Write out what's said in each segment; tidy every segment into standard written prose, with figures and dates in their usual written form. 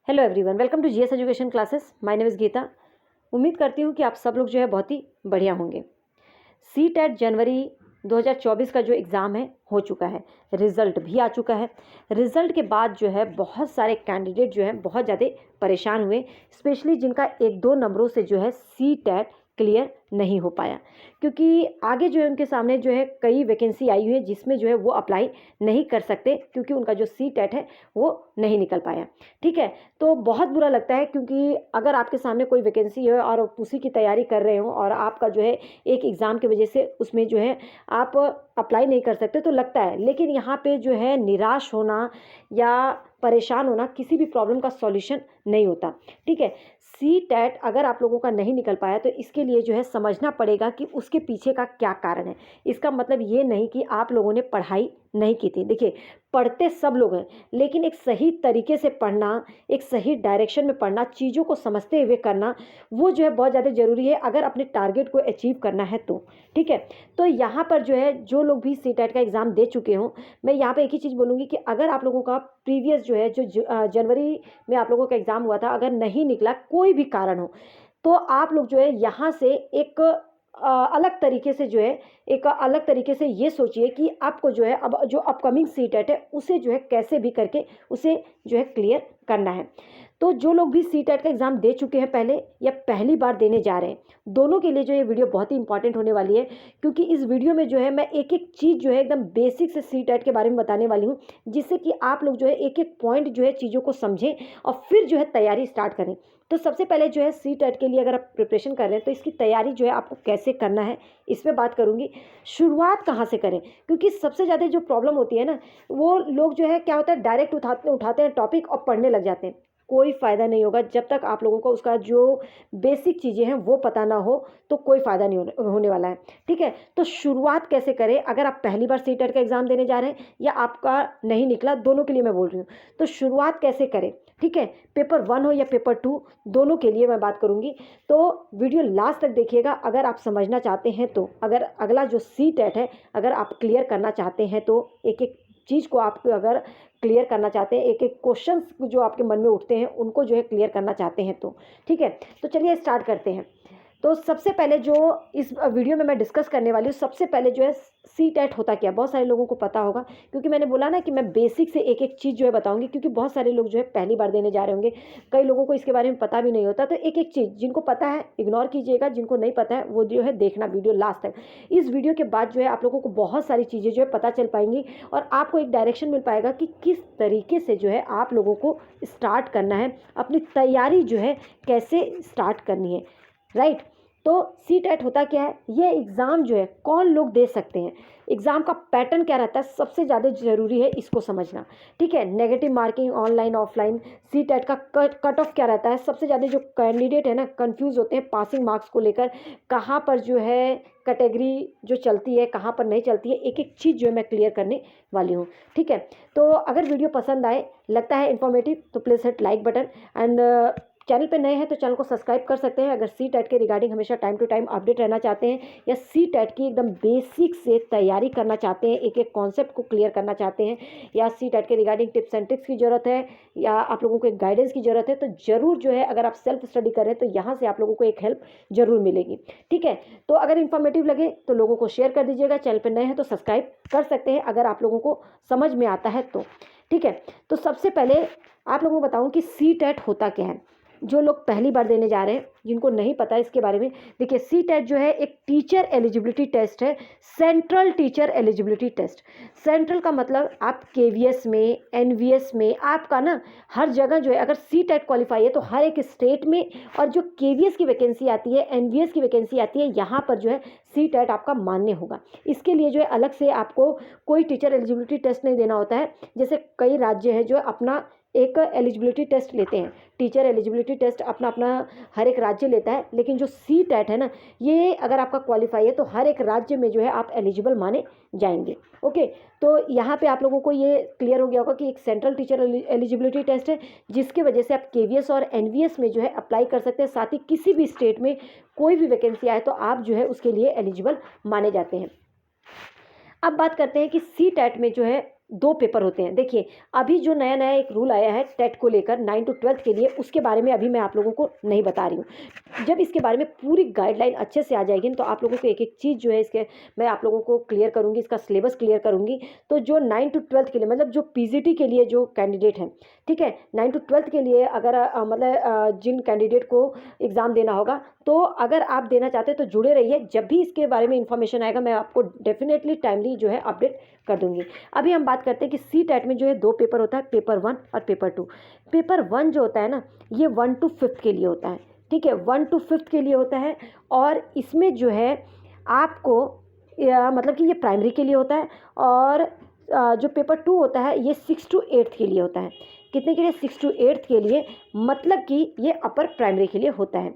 Hello everyone, welcome to GS education classes. My name is Geeta. उम्मीद करती हूँ कि आप सब लोग जो है बहुत ही बढ़िया होंगे। सीटेट जनवरी 2024 का जो एग्ज़ाम है हो चुका है, रिज़ल्ट भी आ चुका है। रिज़ल्ट के बाद जो है बहुत सारे कैंडिडेट जो हैं बहुत ज़्यादा परेशान हुए, स्पेशली जिनका 1-2 नंबरों से जो है सीटेट क्लियर नहीं हो पाया, क्योंकि आगे जो है उनके सामने जो है कई वैकेंसी आई हुई है जिसमें जो है वो अप्लाई नहीं कर सकते, क्योंकि उनका जो सीटेट है वो नहीं निकल पाया। ठीक है, तो बहुत बुरा लगता है, क्योंकि अगर आपके सामने कोई वैकेंसी है और उसी की तैयारी कर रहे हो और आपका जो है एक एग्ज़ाम की वजह से उसमें जो है आप अप्लाई नहीं कर सकते तो लगता है, लेकिन यहाँ पे जो है निराश होना या परेशान होना किसी भी प्रॉब्लम का सॉल्यूशन नहीं होता। ठीक है, सीटेट अगर आप लोगों का नहीं निकल पाया तो इसके लिए जो है समझना पड़ेगा कि उसके पीछे का क्या कारण है। इसका मतलब ये नहीं कि आप लोगों ने पढ़ाई नहीं की थी। देखिए, पढ़ते सब लोग हैं, लेकिन एक सही तरीके से पढ़ना, एक सही डायरेक्शन में पढ़ना, चीज़ों को समझते हुए करना, वो जो है बहुत ज़्यादा ज़रूरी है अगर अपने टारगेट को अचीव करना है तो। ठीक है, तो यहाँ पर जो है जो लोग भी सीटेट का एग्ज़ाम दे चुके हों, मैं यहाँ पे एक ही चीज़ बोलूँगी कि अगर आप लोगों का प्रीवियस जो है जनवरी में आप लोगों का एग्ज़ाम हुआ था, अगर नहीं निकला कोई भी कारण हो, तो आप लोग जो है यहाँ से एक अलग तरीके से जो है एक अलग तरीके से ये सोचिए कि आपको जो है अब जो अपकमिंग सीटेट है उसे जो है कैसे भी करके उसे जो है क्लियर करना है। तो जो लोग भी सीटेट का एग्ज़ाम दे चुके हैं पहले या पहली बार देने जा रहे हैं, दोनों के लिए जो ये वीडियो बहुत ही इंपॉर्टेंट होने वाली है, क्योंकि इस वीडियो में जो है मैं एक एक चीज़ जो है एकदम बेसिक से सीटेट के बारे में बताने वाली हूँ, जिससे कि आप लोग जो है एक एक पॉइंट जो है चीज़ों को समझें और फिर जो है तैयारी स्टार्ट करें। तो सबसे पहले जो है सीटेट के लिए अगर आप प्रिपरेशन कर रहे हैं तो इसकी तैयारी जो है आपको कैसे करना है इस पर बात करूँगी। शुरुआत कहाँ से करें, क्योंकि सबसे ज़्यादा जो प्रॉब्लम होती है ना, वो लोग जो है क्या होता है डायरेक्ट उठाते हैं टॉपिक और पढ़ने लग जाते हैं। कोई फ़ायदा नहीं होगा जब तक आप लोगों को उसका जो बेसिक चीज़ें हैं वो पता ना हो, तो कोई फ़ायदा नहीं होने वाला है। ठीक है, तो शुरुआत कैसे करें अगर आप पहली बार सीटेट का एग्ज़ाम देने जा रहे हैं या आपका नहीं निकला, दोनों के लिए मैं बोल रही हूँ। तो शुरुआत कैसे करें, ठीक है, पेपर 1 हो या पेपर 2, दोनों के लिए मैं बात करूँगी। तो वीडियो लास्ट तक देखिएगा अगर आप समझना चाहते हैं तो। अगर अगला जो सीटेट है अगर आप क्लियर करना चाहते हैं तो एक एक चीज़ को आप अगर क्लियर करना चाहते हैं, एक एक क्वेश्चंस जो आपके मन में उठते हैं उनको जो है क्लियर करना चाहते हैं तो। ठीक है, तो चलिए स्टार्ट करते हैं। तो सबसे पहले जो इस वीडियो में मैं डिस्कस करने वाली हूँ, सबसे पहले जो है सीटेट होता क्या, बहुत सारे लोगों को पता होगा, क्योंकि मैंने बोला ना कि मैं बेसिक से एक एक चीज़ जो है बताऊंगी, क्योंकि बहुत सारे लोग जो है पहली बार देने जा रहे होंगे, कई लोगों को इसके बारे में पता भी नहीं होता। तो एक एक चीज़ जिनको पता है इग्नोर कीजिएगा, जिनको नहीं पता है वो जो है देखना वीडियो लास्ट तक। इस वीडियो के बाद जो है आप लोगों को बहुत सारी चीज़ें जो है पता चल पाएंगी और आपको एक डायरेक्शन मिल पाएगा कि किस तरीके से जो है आप लोगों को स्टार्ट करना है, अपनी तैयारी जो है कैसे स्टार्ट करनी है। राइट, तो सीटेट होता क्या है, ये एग्ज़ाम जो है कौन लोग दे सकते हैं, एग्ज़ाम का पैटर्न क्या रहता है, सबसे ज़्यादा ज़रूरी है इसको समझना। ठीक है, negative marking online offline, CTET का कट ऑफ क्या रहता है, सबसे ज़्यादा जो कैंडिडेट है ना कंफ्यूज होते हैं पासिंग मार्क्स को लेकर, कहाँ पर जो है कैटेगरी जो चलती है कहाँ पर नहीं चलती है, एक एक चीज़ जो है मैं क्लियर करने वाली हूँ। ठीक है, तो अगर वीडियो पसंद आए, लगता है इन्फॉर्मेटिव, तो please hit like button and channel पे नए हैं तो चैनल को सब्सक्राइब कर सकते हैं। अगर सीटेट के रिगार्डिंग हमेशा टाइम टू टाइम अपडेट रहना चाहते हैं या सीटेट की एकदम बेसिक से तैयारी करना चाहते हैं, एक एक कॉन्सेप्ट को क्लियर करना चाहते हैं, या सीटेट के रिगार्डिंग टिप्स एंड ट्रिक्स की ज़रूरत है, या आप लोगों को एक गाइडेंस की ज़रूरत है, तो ज़रूर जो है अगर आप सेल्फ स्टडी कर रहे हैं तो यहाँ से आप लोगों को एक हेल्प ज़रूर मिलेगी। ठीक है, तो अगर इन्फॉर्मेटिव लगे तो लोगों को शेयर कर दीजिएगा, चैनल पर नए हैं तो सब्सक्राइब कर सकते हैं अगर आप लोगों को समझ में आता है तो। ठीक है, तो सबसे पहले आप लोगों को बताऊँ कि सीटेट होता क्या है। जो लोग पहली बार देने जा रहे हैं, जिनको नहीं पता इसके बारे में, देखिए सीटेट जो है एक टीचर एलिजिबिलिटी टेस्ट है, central teacher eligibility test. Central का मतलब आप केवीएस में, एनवीएस में, आपका ना हर जगह जो है अगर सीटेट क्वालिफाई है तो हर एक स्टेट में, और जो केवीएस की वैकेंसी आती है, एनवीएस की वैकेंसी आती है, यहाँ पर जो है सीटेट आपका मान्य होगा। इसके लिए जो है अलग से आपको कोई टीचर एलिजिबिलिटी टेस्ट नहीं देना होता है। जैसे कई राज्य हैं जो अपना एक एलिजिबिलिटी टेस्ट लेते हैं, टीचर एलिजिबिलिटी टेस्ट अपना अपना हर एक राज्य लेता है, लेकिन जो सीटेट है ना, ये अगर आपका क्वालिफाई है तो हर एक राज्य में जो है आप एलिजिबल माने जाएंगे। ओके, तो यहाँ पे आप लोगों को ये क्लियर हो गया होगा कि एक सेंट्रल टीचर एलिजिबिलिटी टेस्ट है, जिसकी वजह से आप केवीएस और एनवीएस में जो है अप्लाई कर सकते हैं, साथ ही किसी भी स्टेट में कोई भी वैकेंसी आए तो आप जो है उसके लिए एलिजिबल माने जाते हैं। अब बात करते हैं कि सीटेट में जो है 2 पेपर होते हैं। देखिए अभी जो नया नया एक रूल आया है टेट को लेकर 9 to 12 के लिए, उसके बारे में अभी मैं आप लोगों को नहीं बता रही हूँ। जब इसके बारे में पूरी गाइडलाइन अच्छे से आ जाएगी तो आप लोगों को एक एक चीज़ जो है इसके मैं आप लोगों को क्लियर करूँगी, इसका सिलेबस क्लियर करूँगी। तो जो 9 to 12 के लिए मतलब जो पीजीटी के लिए जो कैंडिडेट हैं, ठीक है, 9 to 12 के लिए अगर मतलब जिन कैंडिडेट को एग्ज़ाम देना होगा, तो अगर आप देना चाहते हैं तो जुड़े रहिए। जब भी इसके बारे में इन्फॉर्मेशन आएगा मैं आपको डेफिनेटली टाइमली जो है अपडेट कर दूंगी। अभी हम बात करते हैं कि सी टेट में जो है 2 पेपर होता है, पेपर 1 और पेपर 2। पेपर 1 जो होता है ना, ये 1 to 5 के लिए होता है, ठीक है, 1 to 5 के लिए होता है। और इसमें जो है आपको मतलब कि ये प्राइमरी के लिए होता है। और जो पेपर 2 होता है ये 6 to 8 के लिए होता है। कितने के लिए? 6 to 8 के लिए, मतलब कि ये अपर प्राइमरी के लिए होता है।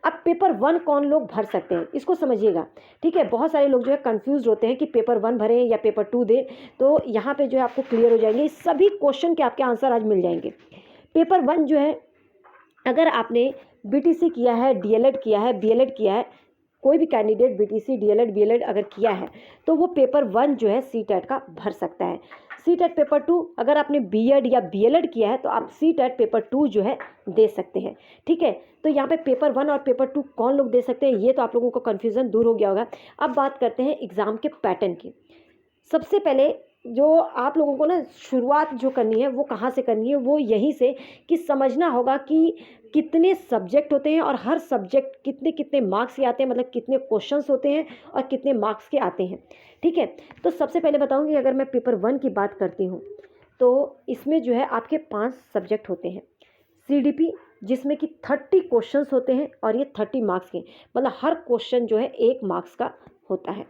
अब पेपर 1 कौन लोग भर सकते हैं इसको समझिएगा, ठीक है। बहुत सारे लोग जो है कंफ्यूज होते हैं कि पेपर 1 भरें या पेपर 2 दें, तो यहाँ पे जो है आपको क्लियर हो जाएंगे सभी क्वेश्चन के, आपके आंसर आज मिल जाएंगे। पेपर 1 जो है, अगर आपने बीटीसी किया है, डीएलएड किया है, बीएलएड किया है, कोई भी कैंडिडेट बीटीसी डीएलएड बीएलएड अगर किया है तो वो पेपर 1 जो है सीटेट का भर सकता है। सीटेट पेपर 2 अगर आपने बीएड या बीएलएड किया है तो आप सीटेट पेपर 2 जो है दे सकते हैं, ठीक है। तो यहाँ पे पेपर 1 और पेपर 2 कौन लोग दे सकते हैं, ये तो आप लोगों को कन्फ्यूज़न दूर हो गया होगा। अब बात करते हैं एग्ज़ाम के पैटर्न की। सबसे पहले जो आप लोगों को ना शुरुआत जो करनी है वो कहाँ से करनी है, वो यहीं से कि समझना होगा कि कितने सब्जेक्ट होते हैं और हर सब्जेक्ट कितने कितने मार्क्स के आते हैं, मतलब कितने क्वेश्चंस होते हैं और कितने मार्क्स के आते हैं, ठीक है। तो सबसे पहले बताऊंगी, अगर मैं पेपर 1 की बात करती हूँ तो इसमें जो है आपके 5 सब्जेक्ट होते हैं। सीडीपी जिसमें कि 30 क्वेश्चंस होते हैं और ये 30 मार्क्स के, मतलब हर क्वेश्चन जो है 1 मार्क्स का होता है,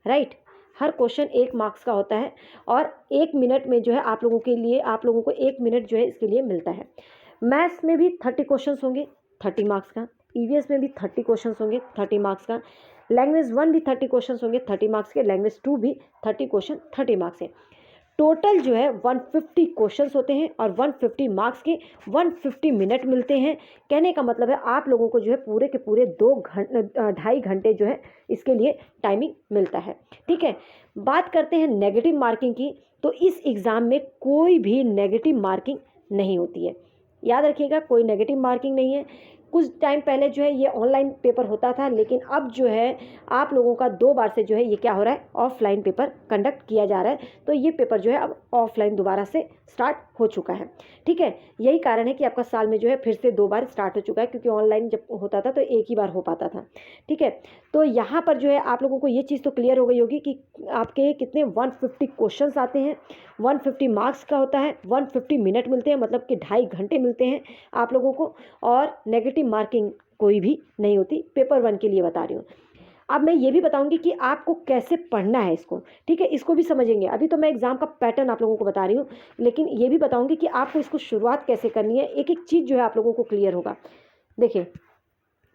राइट। हर क्वेश्चन 1 मार्क्स का होता है और 1 मिनट में जो है आप लोगों को 1 मिनट जो है इसके लिए मिलता है। मैथ्स में भी 30 क्वेश्चंस होंगे 30 मार्क्स का, ईवीएस में भी 30 क्वेश्चंस होंगे 30 मार्क्स का, लैंग्वेज 1 भी 30 क्वेश्चंस होंगे 30 मार्क्स के, लैंग्वेज 2 भी 30 क्वेश्चन 30 मार्क्स के। टोटल जो है 150 क्वेश्चंस होते हैं और 150 मार्क्स के 150 मिनट मिलते हैं। कहने का मतलब है आप लोगों को जो है पूरे के पूरे 2.5 घंटे जो है इसके लिए टाइमिंग मिलता है, ठीक है। बात करते हैं नेगेटिव मार्किंग की, तो इस एग्ज़ाम में कोई भी नेगेटिव मार्किंग नहीं होती है, याद रखिएगा, कोई नेगेटिव मार्किंग नहीं है। कुछ टाइम पहले जो है ये ऑनलाइन पेपर होता था, लेकिन अब जो है आप लोगों का 2 बार से जो है ये क्या हो रहा है, ऑफलाइन पेपर कंडक्ट किया जा रहा है। तो ये पेपर जो है अब ऑफलाइन दोबारा से स्टार्ट हो चुका है, ठीक है। यही कारण है कि आपका साल में जो है फिर से 2 बार स्टार्ट हो चुका है, क्योंकि ऑनलाइन जब होता था तो एक ही बार हो पाता था, ठीक है। तो यहाँ पर जो है आप लोगों को ये चीज़ तो क्लियर हो गई होगी कि आपके कितने 150 क्वेश्चंस आते हैं, 150 मार्क्स का होता है, 150 मिनट मिलते हैं, मतलब कि 2.5 घंटे मिलते हैं आप लोगों को, और नेगेटिव मार्किंग कोई भी नहीं होती। पेपर 1 के लिए बता रही हूँ। अब मैं ये भी बताऊंगी कि आपको कैसे पढ़ना है इसको, ठीक है, इसको भी समझेंगे। अभी तो मैं एग्ज़ाम का पैटर्न आप लोगों को बता रही हूँ, लेकिन ये भी बताऊंगी कि आपको इसको शुरुआत कैसे करनी है, एक एक चीज़ जो है आप लोगों को क्लियर होगा। देखिए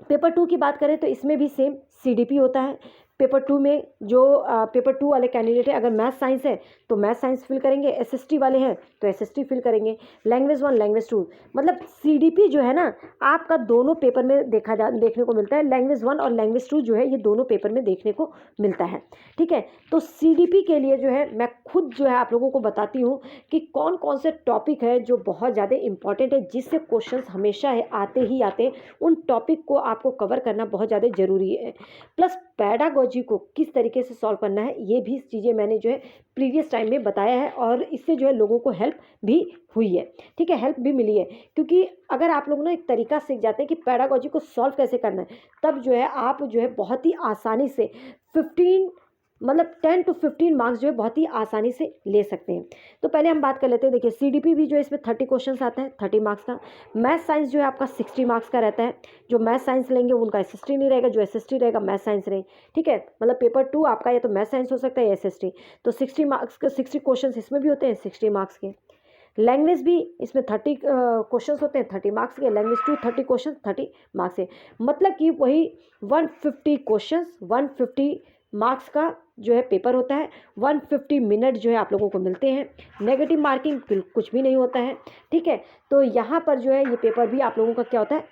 पेपर 2 की बात करें तो इसमें भी सेम सीडीपी होता है। पेपर 2 में जो पेपर 2 वाले कैंडिडेट है, अगर मैथ साइंस है तो मैथ साइंस फिल करेंगे, एसएसटी वाले हैं तो एसएसटी फिल करेंगे, लैंग्वेज 1 लैंग्वेज 2, मतलब सीडीपी जो है ना आपका दोनों पेपर में देखने को मिलता है। लैंग्वेज 1 और लैंग्वेज 2 जो है ये दोनों पेपर में देखने को मिलता है, ठीक है। तो सीडीपी के लिए जो है मैं खुद जो है आप लोगों को बताती हूँ कि कौन कौन से टॉपिक है जो बहुत ज़्यादा इंपॉर्टेंट है, जिससे क्वेश्चन हमेशा आते ही आते हैं। उन टॉपिक को आपको कवर करना बहुत ज़्यादा ज़रूरी है। प्लस पैडागोजी को किस तरीके से सॉल्व करना है, ये भी चीज़ें मैंने जो है प्रीवियस टाइम में बताया है, और इससे जो है लोगों को हेल्प भी हुई है, ठीक है, हेल्प भी मिली है। क्योंकि अगर आप लोग ना एक तरीका सीख जाते हैं कि पैडागोजी को सॉल्व कैसे करना है, तब जो है आप जो है बहुत ही आसानी से 10 to 15 मार्क्स जो है बहुत ही आसानी से ले सकते हैं। तो पहले हम बात कर लेते हैं। देखिए सीडीपी भी जो है इसमें 30 क्वेश्चंस आता है 30 मार्क्स का। मैथ साइंस जो है आपका 60 मार्क्स का रहता है। जो मैथ साइंस लेंगे उनका एसएसटी नहीं रहेगा, जो एसएसटी रहेगा मैथ साइंस रहे, ठीक है। मतलब पेपर 2 आपका या तो मैथ साइंस हो सकता है या एसएसटी। तो 60 मार्क्स के 60 क्वेश्चन इसमें भी होते हैं 60 मार्क्स के। लैंग्वेज भी इसमें 30 क्वेश्चंस होते हैं 30 मार्क्स के। लैंग्वेज 2 30 क्वेश्चन 30 मार्क्स के, मतलब कि वही 150 क्वेश्चंस 150 मार्क्स का जो है पेपर होता है। 150 मिनट जो है आप लोगों को मिलते हैं। नेगेटिव मार्किंग कुछ भी नहीं होता है, ठीक है। तो यहाँ पर जो है ये पेपर भी आप लोगों का क्या होता है,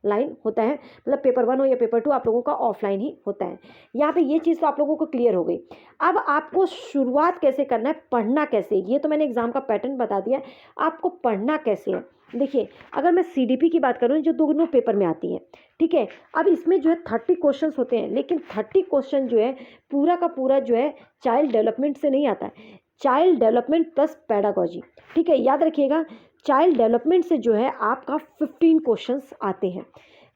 ऑफलाइन होता है, मतलब पेपर 1 हो या पेपर 2 आप लोगों का ऑफलाइन ही होता है। यहाँ पे ये चीज़ तो आप लोगों को क्लियर हो गई। अब आपको शुरुआत कैसे करना है, पढ़ना कैसे, ये तो मैंने एग्जाम का पैटर्न बता दिया है, आपको पढ़ना कैसे है। देखिए, अगर मैं CDP की बात करूँ जो दोनों पेपर में आती है, ठीक है, अब इसमें जो है 30 क्वेश्चंस होते हैं, लेकिन 30 क्वेश्चन जो है पूरा का पूरा जो है चाइल्ड डेवलपमेंट से नहीं आता है, चाइल्ड डेवलपमेंट प्लस पेडागॉजी, ठीक है, याद रखिएगा। चाइल्ड डेवलपमेंट से जो है आपका 15 क्वेश्चंस आते हैं,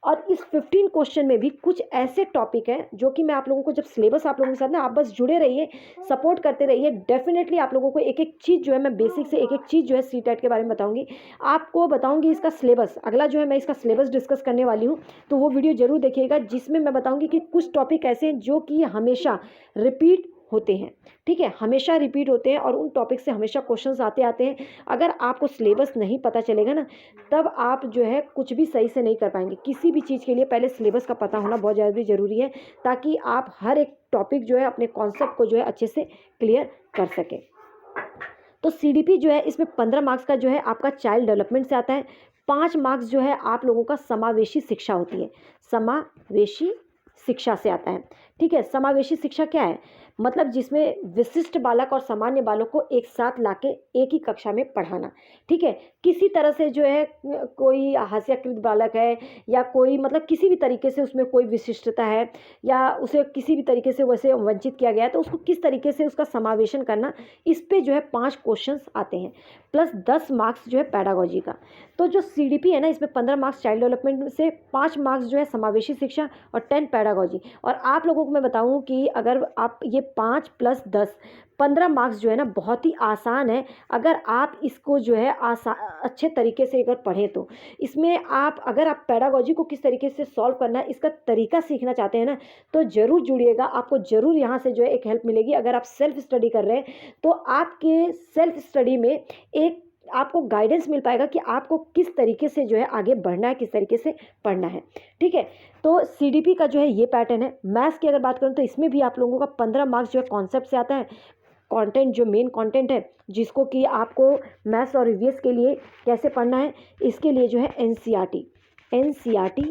और इस 15 क्वेश्चन में भी कुछ ऐसे टॉपिक हैं जो कि मैं आप लोगों को जब सिलेबस आप लोगों के साथ ना, आप बस जुड़े रहिए, सपोर्ट करते रहिए, डेफिनेटली आप लोगों को एक एक चीज़ जो है मैं बेसिक से एक एक चीज़ जो है CTET के बारे में बताऊंगी, आपको बताऊंगी इसका सिलेबस। अगला जो है मैं इसका सिलेबस डिस्कस करने वाली हूँ, तो वो वीडियो जरूर देखिएगा, जिसमें मैं बताऊँगी कि कुछ टॉपिक ऐसे हैं जो कि हमेशा रिपीट होते हैं, ठीक है, हमेशा रिपीट होते हैं, और उन टॉपिक से हमेशा क्वेश्चंस आते हैं। अगर आपको सिलेबस नहीं पता चलेगा ना, तब आप जो है कुछ भी सही से नहीं कर पाएंगे। किसी भी चीज़ के लिए पहले सिलेबस का पता होना बहुत ज़्यादा ज़रूरी है, ताकि आप हर एक टॉपिक जो है अपने कॉन्सेप्ट को जो है अच्छे से क्लियर कर सकें। तो CDP जो है इसमें 15 मार्क्स का जो है आपका चाइल्ड डेवलपमेंट से आता है, 5 मार्क्स जो है आप लोगों का समावेशी शिक्षा होती है, समावेशी शिक्षा से आता है, ठीक है। समावेशी शिक्षा क्या है, मतलब जिसमें विशिष्ट बालक और सामान्य बालक को एक साथ लाके एक ही कक्षा में पढ़ाना, ठीक है। किसी तरह से जो है कोई हास्याकृत बालक है, या कोई मतलब किसी भी तरीके से उसमें कोई विशिष्टता है, या उसे किसी भी तरीके से वैसे वंचित किया गया है, तो उसको किस तरीके से उसका समावेशन करना, इस पे जो है 5 क्वेश्चंस आते हैं, प्लस 10 मार्क्स जो है पेडागॉजी का। तो जो CDP है ना, इसमें 15 मार्क्स चाइल्ड डेवलपमेंट से, 5 मार्क्स जो है समावेशी शिक्षा और 10 पेडागॉजी। और आप लोगों को मैं बताऊं कि अगर आप ये 5 + 10 15 मार्क्स जो है ना, बहुत ही आसान है, अगर आप इसको जो है अच्छे तरीके से अगर पढ़ें तो। इसमें आप अगर आप पेडागॉजी को किस तरीके से सॉल्व करना है, इसका तरीका सीखना चाहते हैं ना, तो ज़रूर जुड़िएगा, आपको ज़रूर यहाँ से जो है एक हेल्प मिलेगी। अगर आप सेल्फ स्टडी कर रहे हैं, तो आपके सेल्फ स्टडी में एक आपको गाइडेंस मिल पाएगा कि आपको किस तरीके से जो है आगे बढ़ना है, किस तरीके से पढ़ना है, ठीक है। तो CDP का जो है ये पैटर्न है। मैथ्स की अगर बात करूँ तो इसमें भी आप लोगों का 15 मार्क्स जो है कॉन्सेप्ट से आता है। कंटेंट जो मेन कंटेंट है, जिसको कि आपको मैथ्स और EVS के लिए कैसे पढ़ना है, इसके लिए जो है NCERT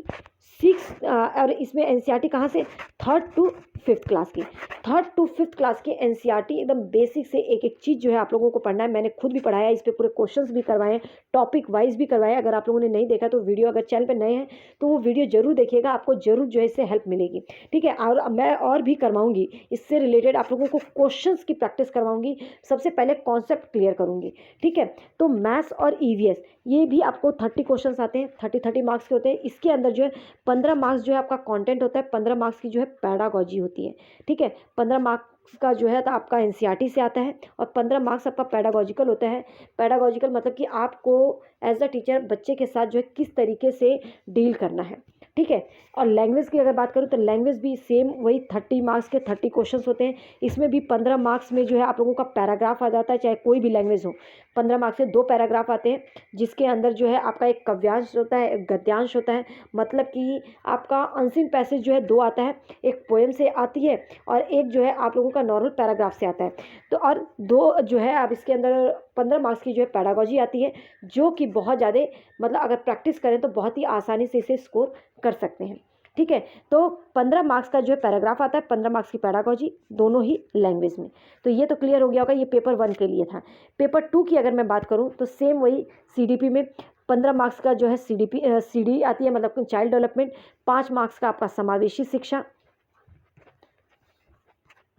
6 और इसमें NCERT कहाँ से, 3rd to 5th क्लास की, 3rd to 5th क्लास की NCERT एकदम बेसिक से एक एक चीज़ जो है आप लोगों को पढ़ना है। मैंने खुद भी पढ़ाया, इस पे पूरे क्वेश्चंस भी करवाए हैं, टॉपिक वाइज भी करवाए। अगर आप लोगों ने नहीं देखा तो वीडियो, अगर चैनल पे नए हैं तो वो वीडियो जरूर देखिएगा, आपको जरूर जो है इससे हेल्प मिलेगी, ठीक है। और मैं और भी करवाऊंगी इससे रिलेटेड, आप लोगों को क्वेश्चंस की प्रैक्टिस करवाऊंगी। सबसे पहले कॉन्सेप्ट क्लियर करूंगी, ठीक है। तो मैथ्स और EVS ये भी आपको 30 क्वेश्चन आते हैं, 30 मार्क्स के होते हैं। इसके अंदर जो है 15 मार्क्स जो है आपका कंटेंट होता है, 15 मार्क्स की जो है पेडागॉजी होती है, ठीक है। 15 मार्क्स का जो है तो आपका NCERT से आता है, और 15 मार्क्स आपका पेडागॉजिकल होता है। पेडागॉजिकल मतलब कि आपको एज अ टीचर बच्चे के साथ जो है किस तरीके से डील करना है, ठीक है। और लैंग्वेज की अगर बात करूँ तो लैंग्वेज भी सेम वही 30 मार्क्स के 30 क्वेश्चंस होते हैं। इसमें भी 15 मार्क्स में जो है आप लोगों का पैराग्राफ आ जाता है, चाहे कोई भी लैंग्वेज हो। 15 मार्क्स से 2 पैराग्राफ आते हैं, जिसके अंदर जो है आपका एक काव्यांश होता है, एक गद्यांश होता है, मतलब कि आपका अनसीन पैसेज जो है 2 आता है, एक पोएम से आती है, और एक जो है आप लोगों का नॉर्मल पैराग्राफ से आता है। तो और 2 जो है आप इसके अंदर 15 मार्क्स की जो है पेडागॉजी आती है, जो कि बहुत ज़्यादा मतलब अगर प्रैक्टिस करें तो बहुत ही आसानी से इसे स्कोर कर सकते हैं, ठीक है। तो 15 मार्क्स का जो है पैराग्राफ आता है, 15 मार्क्स की पेडागॉजी, दोनों ही लैंग्वेज में। तो ये तो क्लियर हो गया होगा, ये पेपर 1 के लिए था। पेपर 2 की अगर मैं बात करूँ तो सेम वही CDP में 15 मार्क्स का जो है CD आती है, मतलब चाइल्ड डेवलपमेंट, 5 मार्क्स का आपका समावेशी शिक्षा,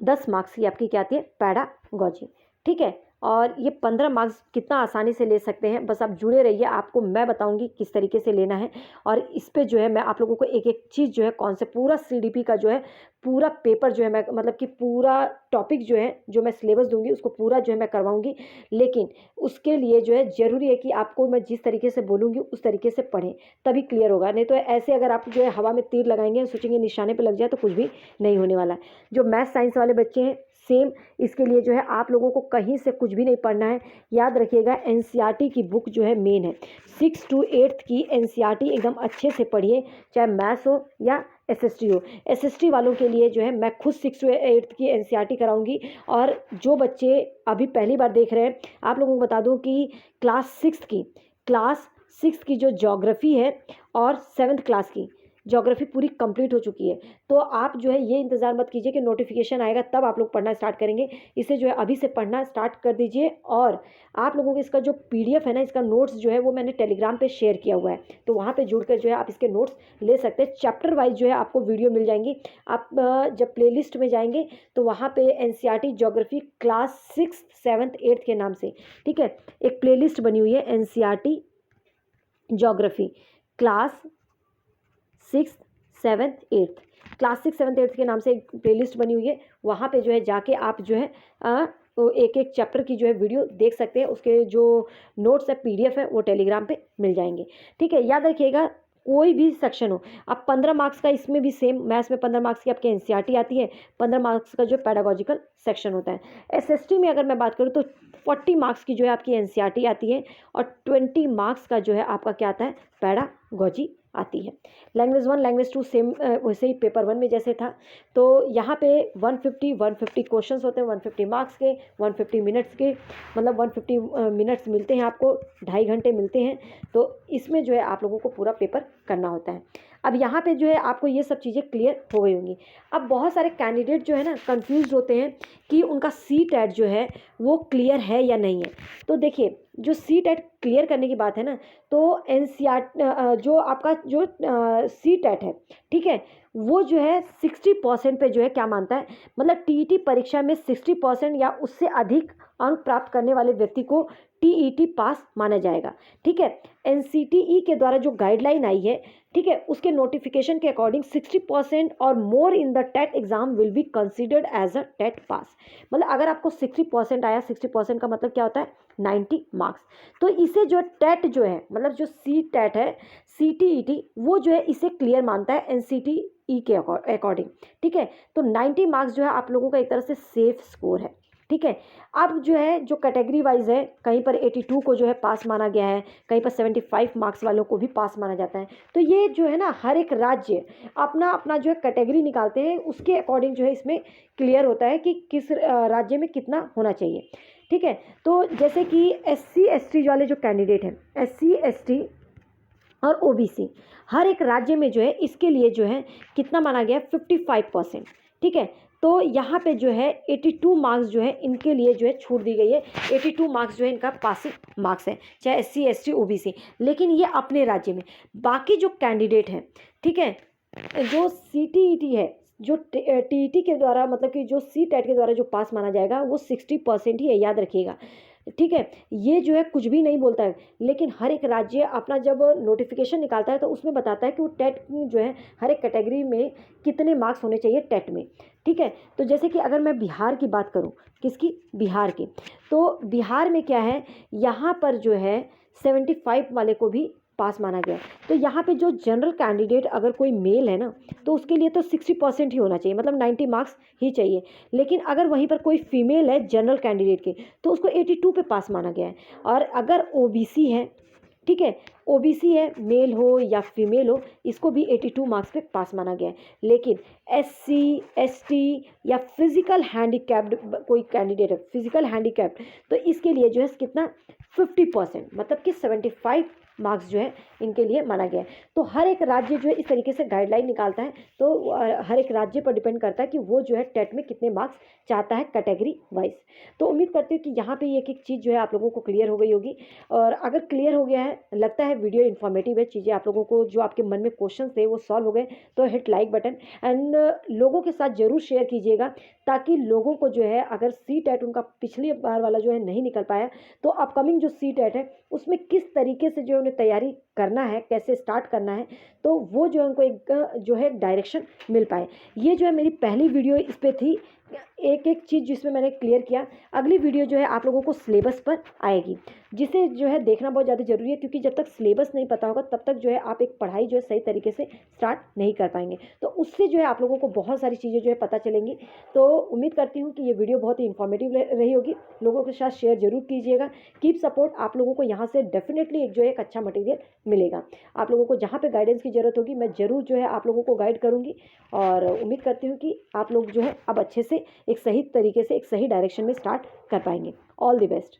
10 मार्क्स की आपकी क्या आती है, पेडागॉजी, ठीक है। और ये 15 मार्क्स कितना आसानी से ले सकते हैं, बस आप जुड़े रहिए, आपको मैं बताऊंगी किस तरीके से लेना है। और इस पे जो है मैं आप लोगों को एक एक चीज़ जो है कॉन्सेप्ट, पूरा CDP का जो है पूरा पेपर जो है मैं मतलब कि पूरा टॉपिक जो है जो मैं सिलेबस दूंगी उसको पूरा जो है मैं करवाऊंगी। लेकिन उसके लिए जो है ज़रूरी है कि आपको मैं जिस तरीके से बोलूँगी उस तरीके से पढ़ें, तभी क्लियर होगा। नहीं तो ऐसे अगर आप जो है हवा में तीर लगाएंगे, सोचेंगे निशाने पर लग जाए, तो कुछ भी नहीं होने वाला है। जो मैथ साइंस वाले बच्चे हैं, सेम इसके लिए जो है आप लोगों को कहीं से कुछ भी नहीं पढ़ना है। याद रखिएगा NCERT की बुक जो है मेन है, 6 to 8th की NCERT एकदम अच्छे से पढ़िए, चाहे मैथ्स हो या SST हो। SST वालों के लिए जो है मैं खुद 6 to 8th की NCERT कराऊंगी। और जो बच्चे अभी पहली बार देख रहे हैं, आप लोगों को बता दूं कि क्लास 6 की, क्लास 6th की जो ज्योग्राफी है और 7th क्लास की ज्योग्राफी पूरी कंप्लीट हो चुकी है। तो आप जो है ये इंतज़ार मत कीजिए कि नोटिफिकेशन आएगा तब आप लोग पढ़ना स्टार्ट करेंगे। इसे जो है अभी से पढ़ना स्टार्ट कर दीजिए। और आप लोगों को इसका जो PDF है ना, इसका नोट्स जो है वो मैंने टेलीग्राम पे शेयर किया हुआ है, तो वहाँ पे जुड़कर जो है आप इसके नोट्स ले सकते हैं। चैप्टर वाइज जो है आपको वीडियो मिल जाएंगी। आप जब प्लेलिस्ट में जाएंगे तो वहाँ पे NCERT geography class 6th 7th 8th के नाम से, ठीक है, एक प्लेलिस्ट बनी हुई है NCERT geography class 6th 7th 8th, class 6 7th 8th के नाम से एक प्लेलिस्ट बनी हुई है। वहाँ पे जो है जाके आप जो है तो एक एक चैप्टर की जो है वीडियो देख सकते हैं। उसके जो नोट्स है PDF है वो टेलीग्राम पे मिल जाएंगे, ठीक है। याद रखिएगा कोई भी सेक्शन हो, अब 15 मार्क्स का इसमें भी सेम, मैथ्स में 15 मार्क्स की आपके NCERT आती है, 15 मार्क्स का जो पेडागोजिकल सेक्शन होता है। SST में अगर मैं बात करूँ तो 40 मार्क्स की जो है आपकी NCERT आती है और 20 मार्क्स का जो है आपका क्या आता है, पेडागोजी आती है। लैंग्वेज 1 लैंग्वेज 2 सेम वैसे ही पेपर 1 में जैसे था। तो यहाँ पे 150 क्वेश्चंस होते हैं, 150 मार्क्स के, 150 मिनट्स के, मतलब 150 मिनट्स मिलते हैं आपको, 2.5 घंटे मिलते हैं। तो इसमें जो है आप लोगों को पूरा पेपर करना होता है। अब यहाँ पे जो है आपको ये सब चीज़ें क्लियर हो गई होंगी। अब बहुत सारे कैंडिडेट जो है ना कंफ्यूज होते हैं कि उनका CTET जो है वो क्लियर है या नहीं है। तो देखिए जो CTET क्लियर करने की बात है ना, तो NCERT जो आपका जो CTET है, ठीक है, वो जो है 60% पे जो है क्या मानता है, मतलब TET परीक्षा में 60% या उससे अधिक अंक प्राप्त करने वाले व्यक्ति को TET पास माना जाएगा, ठीक है। NCTE के द्वारा जो गाइडलाइन आई है, ठीक है, उसके नोटिफिकेशन के अकॉर्डिंग 60% और more in the TET exam will be considered as a TET pass. मतलब अगर आपको 60% आया, 60% का मतलब क्या होता है, 90 मार्क्स। तो इसे जो टेट जो है, मतलब जो CTET है, CTET वो जो है इसे क्लियर मानता है NCTE के अकॉर्डिंग, ठीक है। तो 90 मार्क्स जो है आप लोगों का एक तरह से सेफ स्कोर है, ठीक है। अब जो है जो कैटेगरी वाइज है, कहीं पर 82 को जो है पास माना गया है, कहीं पर 75 मार्क्स वालों को भी पास माना जाता है। तो ये जो है ना हर एक राज्य अपना अपना जो है कैटेगरी निकालते हैं, उसके अकॉर्डिंग जो है इसमें क्लियर होता है कि किस राज्य में कितना होना चाहिए, ठीक है। तो जैसे कि SC ST वाले जो कैंडिडेट हैं, SC ST और OBC, हर एक राज्य में जो है इसके लिए जो है कितना माना गया, 55%, ठीक है। तो यहाँ पे जो है 82 मार्क्स जो है इनके लिए जो है छूट दी गई है। 82 मार्क्स जो है इनका पासिंग मार्क्स है, चाहे SC ST OBC, लेकिन ये अपने राज्य में। बाकी जो कैंडिडेट हैं, ठीक है, जो CTET है, जो TET के द्वारा, मतलब कि जो CTET के द्वारा जो पास माना जाएगा वो 60% ही है, याद रखिएगा, ठीक है। ये जो है कुछ भी नहीं बोलता है, लेकिन हर एक राज्य अपना जब नोटिफिकेशन निकालता है तो उसमें बताता है कि वो टेट जो है हर एक कैटेगरी में कितने मार्क्स होने चाहिए टेट में, ठीक है। तो जैसे कि अगर मैं बिहार की बात करूं, किसकी, बिहार की, तो बिहार में क्या है, यहाँ पर जो है 75 वाले को भी पास माना गया। तो यहाँ पे जो जनरल कैंडिडेट अगर कोई मेल है ना, तो उसके लिए तो 60% ही होना चाहिए, मतलब 90 मार्क्स ही चाहिए। लेकिन अगर वहीं पर कोई फीमेल है जनरल कैंडिडेट के, तो उसको 82 पे पास माना गया है। और अगर OBC है, ठीक है, OBC है, मेल हो या फीमेल हो, इसको भी 82 मार्क्स पे पास माना गया है। लेकिन SC ST या फिजिकल हैंडीकैप्ड कोई कैंडिडेट है, फिजिकल हैंडीकैप्ड, तो इसके लिए जो है कितना, 50%, मतलब कि 75 मार्क्स जो है इनके लिए माना गया है। तो हर एक राज्य जो है इस तरीके से गाइडलाइन निकालता है। तो हर एक राज्य पर डिपेंड करता है कि वो जो है टेट में कितने मार्क्स चाहता है कैटेगरी वाइज। तो उम्मीद करती हूँ कि यहाँ पे एक एक चीज़ जो है आप लोगों को क्लियर हो गई होगी। और अगर क्लियर हो गया है, लगता है वीडियो इन्फॉर्मेटिव है, चीज़ें आप लोगों को जो आपके मन में क्वेश्चन थे वो सॉल्व हो गए, तो हिट लाइक बटन एंड लोगों के साथ ज़रूर शेयर कीजिएगा, ताकि लोगों को जो है अगर CTET उनका पिछली बार वाला जो है नहीं निकल पाया, तो अपकमिंग जो CTET है उसमें किस तरीके से जो है उन्हें तैयारी करना है, कैसे स्टार्ट करना है, तो वो जो है उनको एक जो है डायरेक्शन मिल पाए। ये जो है मेरी पहली वीडियो इस पर थी, एक एक चीज़ जिसमें मैंने क्लियर किया। अगली वीडियो जो है आप लोगों को सिलेबस पर आएगी, जिसे जो है देखना बहुत ज़्यादा ज़रूरी है, क्योंकि जब तक सिलेबस नहीं पता होगा तब तक जो है आप एक पढ़ाई जो है सही तरीके से स्टार्ट नहीं कर पाएंगे। तो उससे जो है आप लोगों को बहुत सारी चीज़ें जो है पता चलेंगी। तो उम्मीद करती हूँ कि ये वीडियो बहुत ही इन्फॉर्मेटिव रही होगी। लोगों के साथ शेयर जरूर कीजिएगा। कीप सपोर्ट, आप लोगों को यहाँ से डेफिनेटली एक जो है एक अच्छा मटेरियल मिलेगा। आप लोगों को जहाँ पे गाइडेंस की ज़रूरत होगी मैं ज़रूर जो है आप लोगों को गाइड करूँगी। और उम्मीद करती हूँ कि आप लोग जो है अब अच्छे से एक सही तरीके से एक सही डायरेक्शन में स्टार्ट कर पाएंगे। All the best.